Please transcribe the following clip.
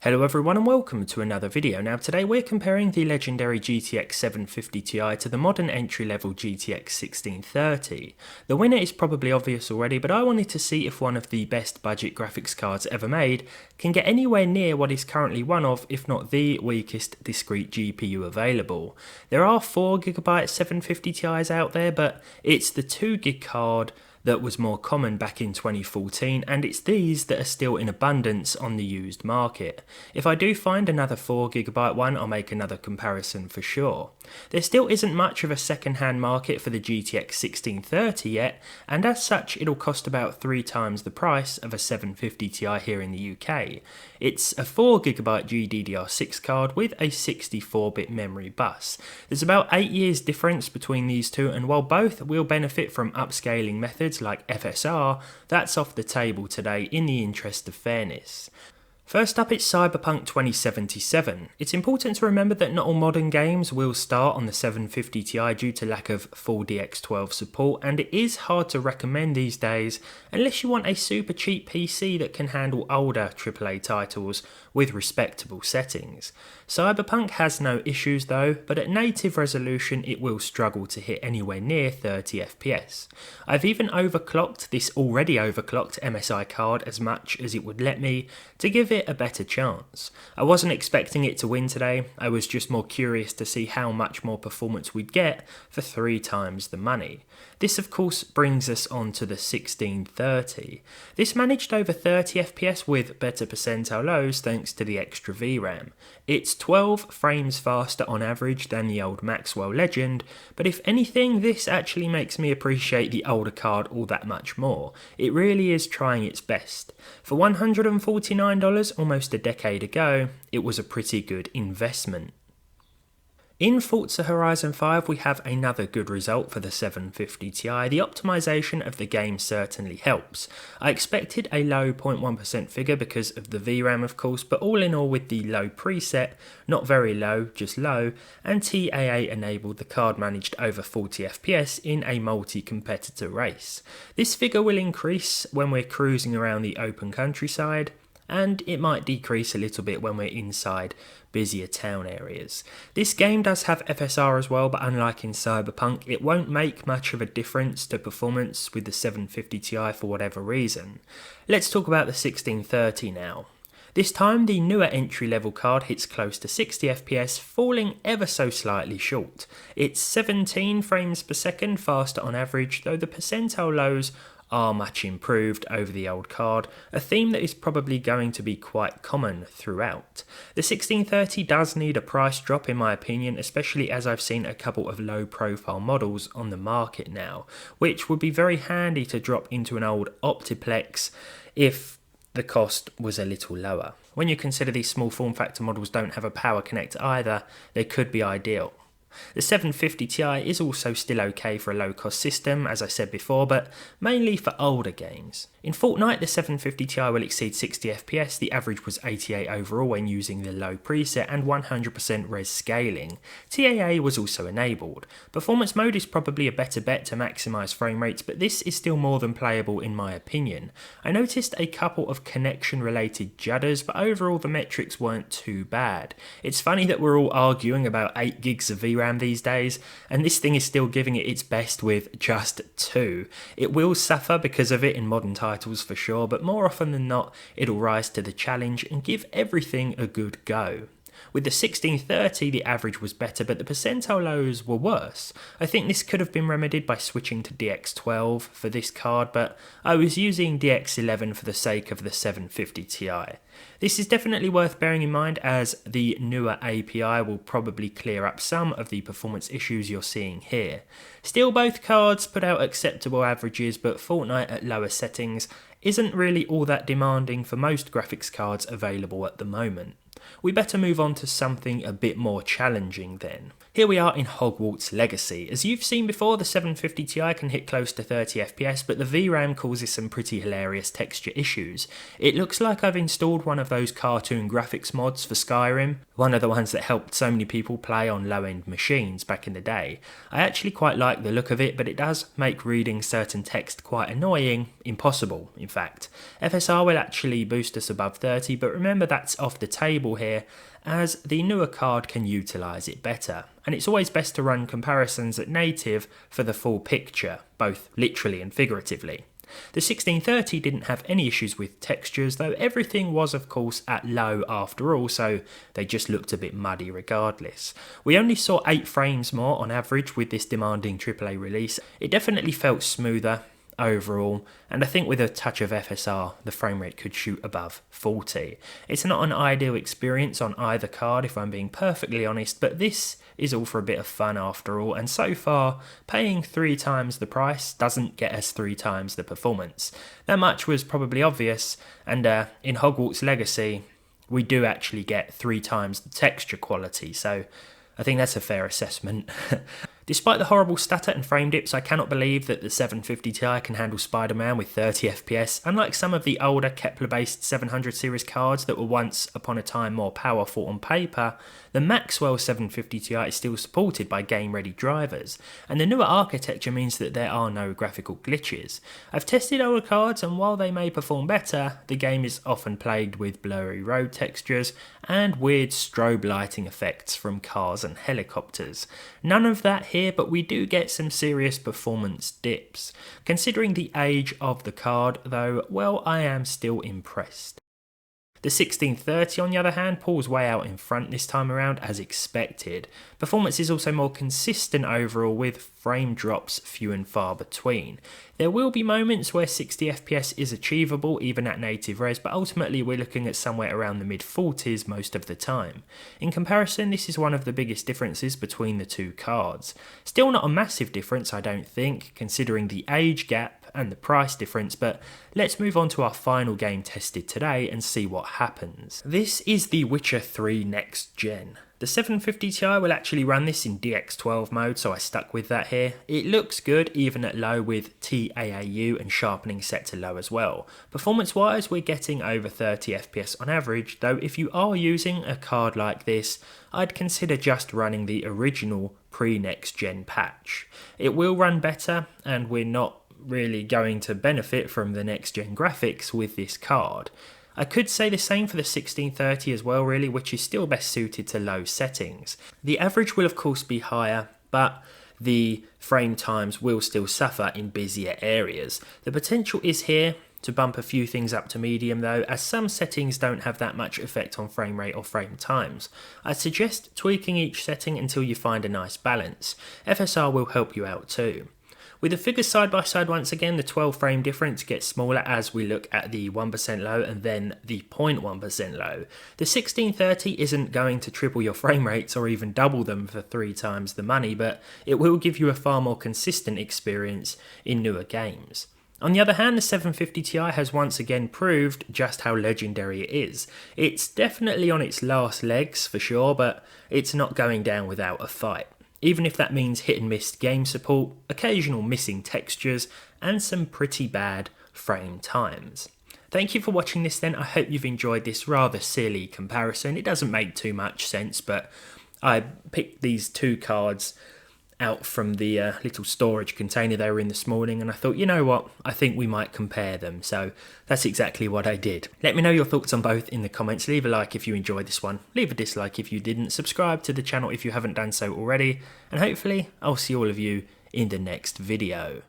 Hello everyone and welcome to another video. Now today we're comparing the legendary GTX 750 Ti to the modern entry-level GTX 1630. The winner is probably obvious already, but I wanted to see if one of the best budget graphics cards ever made can get anywhere near what is currently one of, if not the weakest discrete GPU available. There are 4GB 750 Ti's out there, but it's the 2GB card that was more common back in 2014, and it's these that are still in abundance on the used market. If I do find another 4GB one, I'll make another comparison for sure. There still isn't much of a second-hand market for the GTX 1630 yet, and as such it'll cost about 3 times the price of a 750 Ti here in the UK. It's a 4GB GDDR6 card with a 64-bit memory bus. There's about 8 years difference between these two, and while both will benefit from upscaling methods like FSR, that's off the table today in the interest of fairness. First up, it's Cyberpunk 2077. It's important to remember that not all modern games will start on the 750 Ti due to lack of full DX12 support, and it is hard to recommend these days unless you want a super cheap PC that can handle older AAA titles with respectable settings. Cyberpunk has no issues though, but at native resolution it will struggle to hit anywhere near 30 FPS. I've even overclocked this already overclocked MSI card as much as it would let me to give it a better chance. I wasn't expecting it to win today, I was just more curious to see how much more performance we'd get for 3 times the money. This of course brings us on to the 1630. This managed over 30 FPS with better percentile lows thanks to the extra VRAM. It's 12 frames faster on average than the old Maxwell Legend, but if anything this actually makes me appreciate the older card all that much more. It really is trying its best. For $149 almost a decade ago, it was a pretty good investment. In Forza Horizon 5 we have another good result for the 750 Ti. The optimization of the game certainly helps. I expected a low 0.1% figure because of the VRAM of course, but all in all with the low preset, not very low, just low, and TAA enabled, the card managed over 40 FPS in a multi-competitor race. This figure will increase when we're cruising around the open countryside, and it might decrease a little bit when we're inside busier town areas. This game does have FSR as well, but unlike in Cyberpunk, it won't make much of a difference to performance with the 750 Ti for whatever reason. Let's talk about the 1630 now. This time the newer entry-level card hits close to 60 FPS, falling ever so slightly short. It's 17 frames per second faster on average, though the percentile lows are much improved over the old card, a theme that is probably going to be quite common throughout. The 1630 does need a price drop in my opinion, especially as I've seen a couple of low profile models on the market now, which would be very handy to drop into an old Optiplex if the cost was a little lower. When you consider these small form factor models don't have a power connector either, they could be ideal. The 750 Ti is also still okay for a low cost system, as I said before, but mainly for older games. In Fortnite the 750 Ti will exceed 60 FPS, the average was 88 overall when using the low preset and 100% res scaling. TAA was also enabled. Performance mode is probably a better bet to maximise frame rates, but this is still more than playable in my opinion. I noticed a couple of connection related judders, but overall the metrics weren't too bad. It's funny that we're all arguing about 8 gigs of VRAM these days, and this thing is still giving it its best with just 2. It will suffer because of it in modern titles for sure, but more often than not it'll rise to the challenge and give everything a good go. With the 1630 the average was better, but the percentile lows were worse. I think this could have been remedied by switching to DX12 for this card, but I was using DX11 for the sake of the 750 Ti. This is definitely worth bearing in mind as the newer API will probably clear up some of the performance issues you're seeing here. Still, both cards put out acceptable averages, but Fortnite at lower settings isn't really all that demanding for most graphics cards available at the moment. We better move on to something a bit more challenging then. Here we are in Hogwarts Legacy. As you've seen before, the 750 Ti can hit close to 30 FPS, but the VRAM causes some pretty hilarious texture issues. It looks like I've installed one of those cartoon graphics mods for Skyrim. one of the ones that helped so many people play on low-end machines back in the day. I actually quite like the look of it, but it does make reading certain text quite annoying, impossible in fact. FSR will actually boost us above 30, but remember that's off the table here, as the newer card can utilise it better. And it's always best to run comparisons at native for the full picture, both literally and figuratively. The 1630 didn't have any issues with textures, though everything was of course at low after all, so they just looked a bit muddy regardless. We only saw 8 frames more on average with this demanding AAA release. It definitely felt smoother overall, and I think with a touch of FSR the frame rate could shoot above 40. It's not an ideal experience on either card if I'm being perfectly honest, but this is all for a bit of fun after all, and so far paying 3 times the price doesn't get us 3 times the performance. That much was probably obvious, and in Hogwarts Legacy we do actually get 3 times the texture quality, so I think that's a fair assessment. Despite the horrible stutter and frame dips, I cannot believe that the 750 Ti can handle Spider-Man with 30 FPS, unlike some of the older Kepler-based 700 series cards that were once upon a time more powerful on paper. The Maxwell 750 Ti is still supported by game-ready drivers, and the newer architecture means that there are no graphical glitches. I've tested older cards, and while they may perform better, the game is often plagued with blurry road textures and weird strobe lighting effects from cars and helicopters. None of that here, but we do get some serious performance dips. Considering the age of the card though, well, I am still impressed. The 1630 on the other hand pulls way out in front this time around as expected. Performance is also more consistent overall with frame drops few and far between. There will be moments where 60 FPS is achievable even at native res, but ultimately we're looking at somewhere around the mid 40s most of the time. In comparison, this is one of the biggest differences between the two cards. Still not a massive difference I don't think, considering the age gap and the price difference, but let's move on to our final game tested today and see what happens. This is The Witcher 3 Next Gen. The 750 Ti will actually run this in DX12 mode, so I stuck with that here. It looks good even at low with TAAU and sharpening set to low as well. Performance wise we're getting over 30 FPS on average, though if you are using a card like this I'd consider just running the original pre-Next Gen patch. It will run better, and we're not really going to benefit from the next gen graphics with this card. I could say the same for the 1630 as well really, which is still best suited to low settings. The average will of course be higher, but the frame times will still suffer in busier areas. The potential is here to bump a few things up to medium though, as some settings don't have that much effect on frame rate or frame times. I'd suggest tweaking each setting until you find a nice balance. FSR will help you out too. With the figures side by side once again, the 12 frame difference gets smaller as we look at the 1% low and then the 0.1% low. The 1630 isn't going to triple your frame rates or even double them for 3 times the money, but it will give you a far more consistent experience in newer games. On the other hand, the 750 Ti has once again proved just how legendary it is. It's definitely on its last legs for sure, but it's not going down without a fight. Even if that means hit and miss game support, occasional missing textures, and some pretty bad frame times. Thank you for watching this then. I hope you've enjoyed this rather silly comparison. It doesn't make too much sense, but I picked these two cards out from the little storage container they were in this morning, and I thought, you know what, I think we might compare them, so that's exactly what I did. Let me know your thoughts on both in the comments. Leave a like if you enjoyed this one, leave a dislike if you didn't, subscribe to the channel if you haven't done so already, and hopefully I'll see all of you in the next video.